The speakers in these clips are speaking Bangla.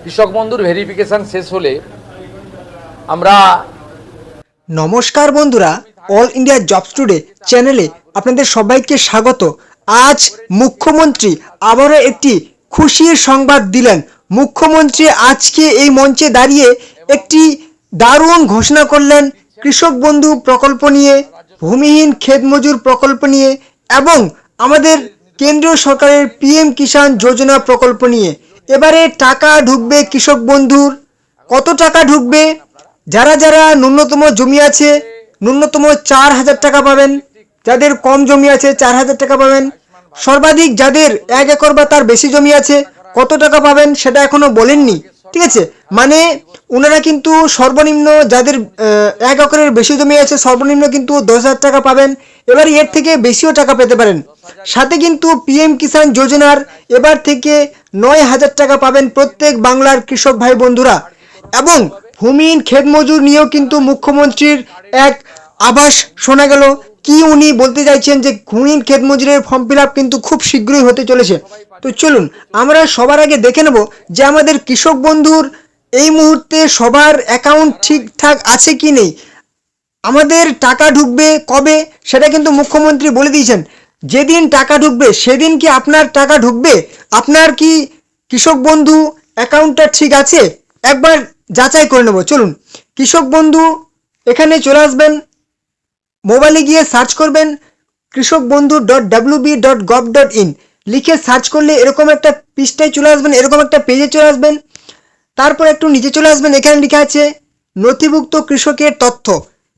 কৃষক বন্ধুর ভেরিফিকেশন শেষ হলে আমরা নমস্কার বন্ধুরা, অল ইন্ডিয়া জবস টুডে চ্যানেলে আপনাদের সবাইকে স্বাগত। আজ মুখ্যমন্ত্রী আবারও একটি খুশির সংবাদ দিলেন। মুখ্যমন্ত্রী আজকে এই মঞ্চে দাঁড়িয়ে একটি দারুণ ঘোষণা করলেন কৃষক বন্ধু প্রকল্প নিয়ে, ভূমিহীন ক্ষেত মজুর প্রকল্প নিয়ে এবং আমাদের কেন্দ্রীয় সরকারের পিএম কিষাণ যোজনা প্রকল্প নিয়ে। এবারে টাকা ঢুকবে কৃষক বন্ধুর। কত টাকা ঢুকবে? যারা যারা ন্যূনতম জমি আছে ন্যূনতম 4,000 টাকা পাবেন, যাদের কম জমি আছে 4,000 টাকা পাবেন, সর্বাধিক যাদের 1 একর বা তার বেশি জমি আছে কত টাকা পাবেন সেটা এখনো বলেননি, ঠিক আছে? মানে ওনারা কিন্তু সর্বনিম্ন যাদের 1 একরের বেশি জমি আছে সর্বনিম্ন কিন্তু 10,000 টাকা পাবেন, এবার এর থেকে বেশিও টাকা পেতে পারেন। সাথে কিন্তু পিএম কিষাণ যোজনার এবার থেকে 9,000 টাকা পাবেন প্রত্যেক বাংলার কৃষক ভাই বন্ধুরা। এবং ভূমিহীন ক্ষেত মজুর নিয়েও কিন্তু মুখ্যমন্ত্রীর এক আভাস শোনা গেল। কি উনি বলতে চাইছেন যে ভূমিহীন ক্ষেত মজুরের ফর্ম ফিল আপ কিন্তু খুব শীঘ্রই হতে চলেছে। তো চলুন আমরা সবার আগে দেখে নেব যে আমাদের কৃষক বন্ধুর এই মুহূর্তে সবার অ্যাকাউন্ট ঠিকঠাক আছে কি নেই, আমাদের টাকা ঢুকবে কবে সেটা কিন্তু মুখ্যমন্ত্রী বলে দিয়েছেন। যেদিন টাকা ঢুকবে সেদিন কি আপনার টাকা ঢুকবে? আপনার কি কৃষক বন্ধু অ্যাকাউন্টটা ঠিক আছে একবার যাচাই করে নেব। চলুন কৃষক বন্ধু এখানে চলে আসবেন, মোবাইলে গিয়ে সার্চ করবেন kৃষকbandhu.wb.gov.in লিখে সার্চ করলে এরকম একটা পৃষ্ঠায় চলে আসবেন, এরকম একটা পেজে চলে আসবেন। তারপর একটু নিচে চলে আসবেন, এখানে লেখা আছে নথিভুক্ত কৃষকের তথ্য,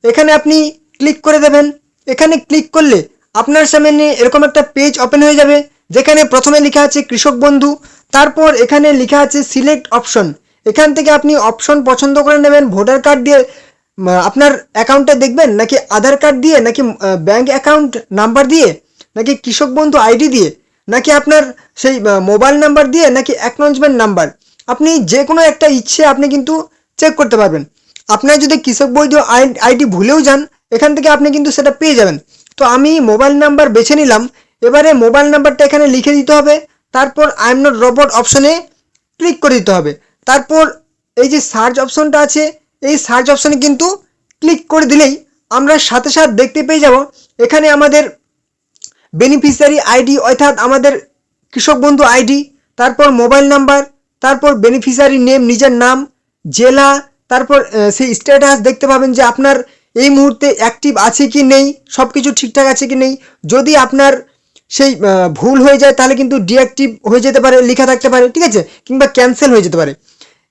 এখানে আপনি ক্লিক করে দেবেন। এখানে ক্লিক করলে আপনার সামনে এরকম একটা পেজ ওপেন হয়ে যাবে, যেখানে প্রথমে লেখা আছে কৃষক বন্ধু, তারপর এখানে লেখা আছে সিলেক্ট অপশন। এখান থেকে আপনি অপশন পছন্দ করে নেবেন। ভোটার কার্ড দিয়ে আপনার অ্যাকাউন্টটা দেখবেন, নাকি আধার কার্ড দিয়ে, নাকি ব্যাংক অ্যাকাউন্ট নাম্বার দিয়ে, নাকি কৃষক বন্ধু আইডি দিয়ে, নাকি আপনার সেই মোবাইল নাম্বার দিয়ে, নাকি অ্যাকনলেজমেন্ট নাম্বার। আপনি যে কোনো একটা ইচ্ছে আপনি কিন্তু চেক করতে পারবেন। আপনার যদি কৃষক বন্ধু আইডি ভুলেও যান এখান থেকে আপনি কিন্তু সেটা পেয়ে যাবেন। তো আমি মোবাইল নাম্বার বেছে নিলাম। এবারে মোবাইল নাম্বারটা এখানে লিখে দিতে হবে, তারপর আই এম নট রোবট অপশনে ক্লিক করে দিতে হবে। তারপর এই যে সার্চ অপশনটা আছে এই সার্চ অপশনে কিন্তু ক্লিক করে দিলেই আমরা সাথে সাথে দেখতে পেয়ে যাব এখানে আমাদের বেনিফিশিয়ারি আইডি অর্থাৎ আমাদের কৃষক বন্ধু আইডি, তারপর মোবাইল নাম্বার, তারপর বেনিফিশিয়ারি নেম নিজের নাম, জেলা, তারপর সেই স্ট্যাটাস দেখতে পাবেন যে আপনার এই মুহূর্তে অ্যাক্টিভ আছে কি নেই, সব কিছু ঠিকঠাক আছে কি নেই। যদি আপনার সেই ভুল হয়ে যায় তাহলে কিন্তু ডিঅ্যাক্টিভ হয়ে যেতে পারে, লেখা থাকতে পারে, ঠিক আছে, কিংবা ক্যান্সেল হয়ে যেতে পারে।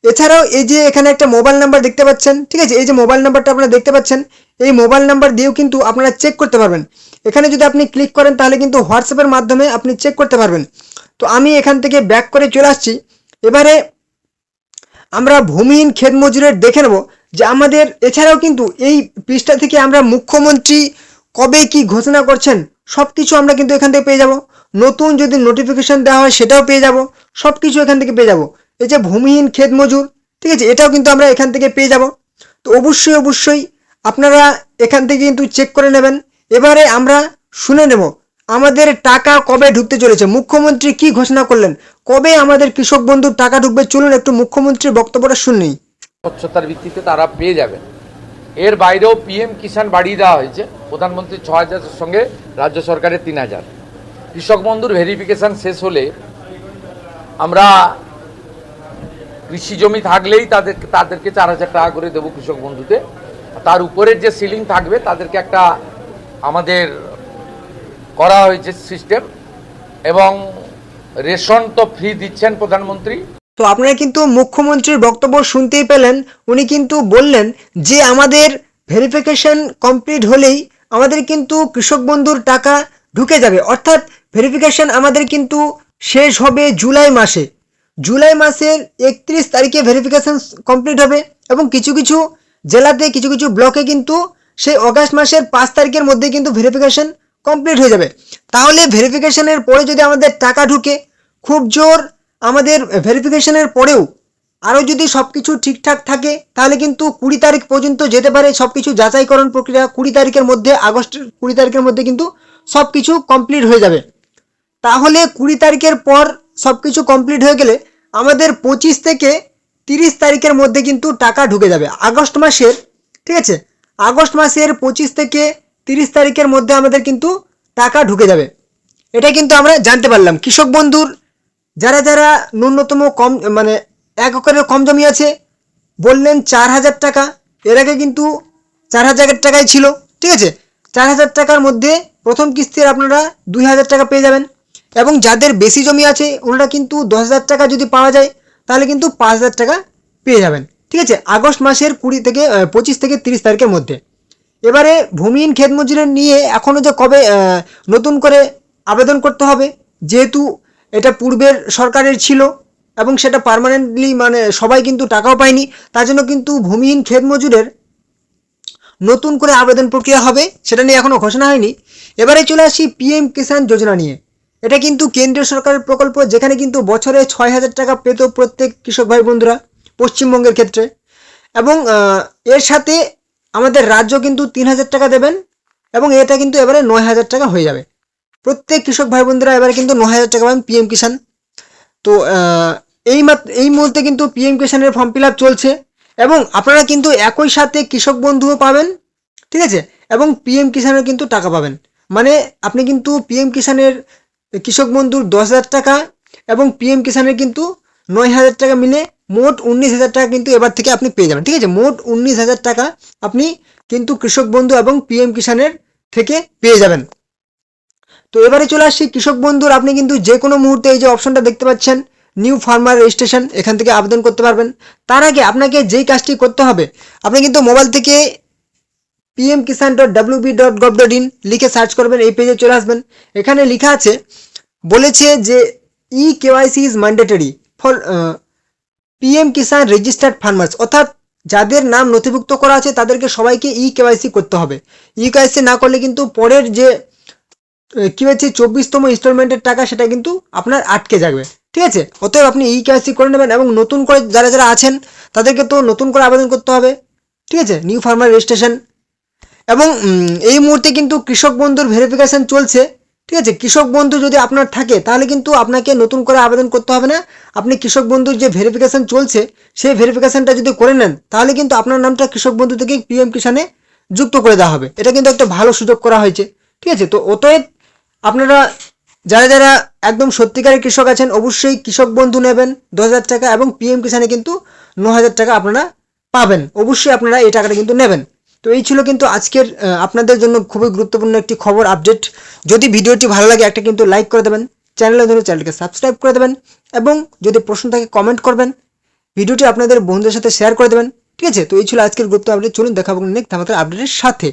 এছাড়াও এই যে এখানে একটা মোবাইল নাম্বার দেখতে পাচ্ছেন, ঠিক আছে, এই যে মোবাইল নাম্বারটা আপনারা দেখতে পাচ্ছেন, এই মোবাইল নাম্বার দিয়েও কিন্তু আপনারা চেক করতে পারবেন। এখানে যদি আপনি ক্লিক করেন তাহলে কিন্তু হোয়াটসঅ্যাপের মাধ্যমে আপনি চেক করতে পারবেন। তো আমি এখান থেকে ব্যাক করে চলে আসছি। এবারে আমরা ভূমিহীন ক্ষেত মজুরের দেখে নেব যে আমাদের এছাড়াও কিন্তু এই পৃষ্ঠা থেকে আমরা মুখ্যমন্ত্রী কবে কি ঘোষণা করছেন সব কিছু আমরা কিন্তু এখান থেকে পেয়ে যাব। নতুন যদি নোটিফিকেশন দেওয়া হয় সেটাও পেয়ে যাব, সব কিছু এখান থেকে পেয়ে যাব। এই যে ভূমিহীন ক্ষেত মজুর, ঠিক আছে, এটাও কিন্তু আমরা এখান থেকে পেয়ে যাব। তো অবশ্যই অবশ্যই আপনারা এখান থেকে কিন্তু চেক করে নেবেন। এবারে আমরা শুনে নেব আমাদের টাকা কবে ঢুকতে চলেছে, মুখ্যমন্ত্রী কি ঘোষণা করলেন, কবে আমাদের কৃষক বন্ধুর টাকা ঢুকবে। চলুন একটু মুখ্যমন্ত্রীর বক্তব্যটা শুনি। স্বচ্ছতার ভিত্তিতে তারা পেয়ে যাবেন। এর বাইরেও পিএম কিষাণ বাড়িয়ে দেওয়া হয়েছে, প্রধানমন্ত্রী 6,000-এর সঙ্গে রাজ্য সরকারের 3,000। কৃষক বন্ধুর ভেরিফিকেশন শেষ হলে আমরা কৃষি জমি থাকলেই তাদেরকে 4,000 টাকা করে দেবো কৃষক বন্ধুতে। তার উপরের যে সিলিং থাকবে তাদেরকে একটা আমাদের করা হয়েছে সিস্টেম, এবং রেশন তো ফ্রি দিচ্ছেন প্রধানমন্ত্রী। তো আপনারা কিন্তু মুখ্যমন্ত্রীর বক্তব্য শুনতেই পেলেন। উনি কিন্তু বললেন যে আমাদের ভেরিফিকেশন কমপ্লিট হলেই আমাদের কিন্তু কৃষক বন্ধুর টাকা ঢুকে যাবে, অর্থাৎ ভেরিফিকেশন আমাদের কিন্তু শেষ হবে জুলাই মাসে। জুলাই মাসের 31 তারিখে ভেরিফিকেশন কমপ্লিট হবে, এবং কিছু কিছু জেলাতে কিছু কিছু ব্লকে কিন্তু সেই অগাস্ট মাসের 5 তারিখের মধ্যে কিন্তু ভেরিফিকেশন কমপ্লিট হয়ে যাবে। তাহলে ভেরিফিকেশনের পরে যদি আমাদের টাকা ঢুকে খুব জোর, আমাদের ভেরিফিকেশনের পরেও আরও যদি সব কিছু ঠিকঠাক থাকে তাহলে কিন্তু 20 তারিখ পর্যন্ত যেতে পারে সব কিছু যাচাইকরণ প্রক্রিয়া। 20 তারিখের মধ্যে, আগস্টের 20 তারিখের মধ্যে কিন্তু সব কিছু কমপ্লিট হয়ে যাবে। তাহলে 20 তারিখের পর সব কিছু কমপ্লিট হয়ে গেলে আমাদের 25 থেকে 30 তারিখের মধ্যে কিন্তু টাকা ঢুকে যাবে আগস্ট মাসের, ঠিক আছে, আগস্ট মাসের 25 থেকে 30 তারিখের মধ্যে আমাদের কিন্তু টাকা ঢুকে যাবে। এটা কিন্তু আমরা জানতে পারলাম। কৃষক বন্ধুর যারা যারা ন্যূনতম কম মানে 1 একরের কম জমি আছে বললেন 4000 টাকা, এর আগে কিন্তু 4000 টাকাই ছিল, ঠিক আছে। 4000 টাকার মধ্যে প্রথম কিস্তির আপনারা 2000 টাকা পেয়ে যাবেন, এবং যাদের বেশি জমি আছে ওনারা কিন্তু 10,000 টাকা যদি পাওয়া যায় তাহলে কিন্তু 5,000 টাকা পেয়ে যাবেন, ঠিক আছে, আগস্ট মাসের 25 থেকে 30 তারিখের মধ্যে। এবারে ভূমিহীন ক্ষেত মজুরের নিয়ে এখনও যে কবে নতুন করে আবেদন করতে হবে, যেহেতু এটা পূর্বের সরকারের ছিল এবং সেটা পার্মানেন্টলি মানে সবাই কিন্তু টাকাও পায়নি, তার জন্য কিন্তু ভূমিহীন ক্ষেত মজুরের নতুন করে আবেদন প্রক্রিয়া হবে, সেটা নিয়ে এখনও ঘোষণা হয়নি। এবারে চলে আসি পিএম কিষাণ যোজনা নিয়ে। এটা কিন্তু কেন্দ্রীয় সরকারের প্রকল্প, যেখানে কিন্তু বছরে 6,000 টাকা পেত প্রত্যেক কৃষক ভাই বন্ধুরা পশ্চিমবঙ্গের ক্ষেত্রে, এবং এর সাথে আমাদের রাজ্য কিন্তু 3,000 টাকা দেবেন, এবং এটা কিন্তু এবারে 9,000 টাকা হয়ে যাবে। প্রত্যেক কৃষক ভাই বন্ধুরা এবারে কিন্তু 9,000 টাকা পাবেন পিএম কিষাণ। তো এই মুহূর্তে কিন্তু পিএম কিষাণের ফর্ম ফিল আপ চলছে, এবং আপনারা কিন্তু একই সাথে কৃষক বন্ধুও পাবেন, ঠিক আছে, এবং পিএম কিষাণের কিন্তু টাকা পাবেন। মানে আপনি কিন্তু পিএম কিষাণের কৃষক বন্ধুর 10,000 টাকা এবং পিএম কিষাণের কিন্তু 9,000 টাকা মিলে মোট 19,000 টাকা কিন্তু এবার থেকে আপনি পেয়ে যাবেন, ঠিক আছে। মোট 19,000 টাকা আপনি কিন্তু কৃষক বন্ধু এবং পিএম কিষাণের থেকে পেয়ে যাবেন। তো এবারে চলে আসছি কৃষক বন্ধুর, আপনি কিন্তু যে কোনো মুহূর্তে এই যে অপশনটা দেখতে পাচ্ছেন নিউ ফার্মার রেজিস্ট্রেশন, এখান থেকে আবেদন করতে পারবেন। তার আগে আপনাকে যেই কাজটি করতে হবে, আপনি কিন্তু মোবাইল থেকে pmkisan.wb.gov.in লিখে সার্চ করবেন, এই পেজে চলে আসবেন। এখানে লেখা আছে, বলেছে যে KYC is mandatory for PM Kisan registered farmers, অর্থাৎ যাদের নাম নথিভুক্ত করা আছে তাদেরকে সবাইকে KYC করতে হবে। KYC না করলে কিন্তু পরের যে কি হচ্ছে 24তম ইনস্টলমেন্টের টাকা সেটা কিন্তু আপনার আটকে যাবে, ঠিক আছে। অতএব আপনি KYC করে নেবেন, এবং নতুন করে যারা যারা আছেন তাদেরকে তো নতুন করে আবেদন করতে হবে, ঠিক আছে, নিউ ফার্মার রেজিস্ট্রেশন। এবং এই মুহূর্তে কিন্তু কৃষক বন্ধুর ভেরিফিকেশন চলছে, ঠিক আছে। কৃষক বন্ধু যদি আপনার থাকে তাহলে কিন্তু আপনাকে নতুন করে আবেদন করতে হবে না। আপনি কৃষক বন্ধুর যে ভেরিফিকেশন চলছে সেই ভেরিফিকেশনটা যদি করে নেন তাহলে কিন্তু আপনার নামটা কৃষক বন্ধু থেকে পিএম কিষাণে যুক্ত করে দেওয়া হবে। এটা কিন্তু একটা ভালো সুযোগ করা হয়েছে, ঠিক আছে। তো অতএব আপনারা যারা যারা একদম সত্যিকারের কৃষক আছেন অবশ্যই কৃষক বন্ধু নেবেন 10,000 টাকা, এবং পিএম কিষাণে কিন্তু 9,000 টাকা আপনারা পাবেন। অবশ্যই আপনারা এই টাকাটা কিন্তু নেবেন। তো এই ছিল কিন্তু আজকের আপনাদের জন্য খুবই গুরুত্বপূর্ণ একটি খবর আপডেট। যদি ভিডিওটি ভালো লাগে একটা কিন্তু লাইক করে দেবেন, চ্যানেলটিকে সাবস্ক্রাইব করে দেবেন, এবং যদি প্রশ্ন থাকে কমেন্ট করবেন, ভিডিওটি আপনাদের বন্ধুদের সাথে শেয়ার করে দেবেন, ঠিক আছে। তো এই ছিল আজকের গুরুত্ব আপডেট। চলুন দেখাবো নেক্সট আমাদের আপডেটের সাথে।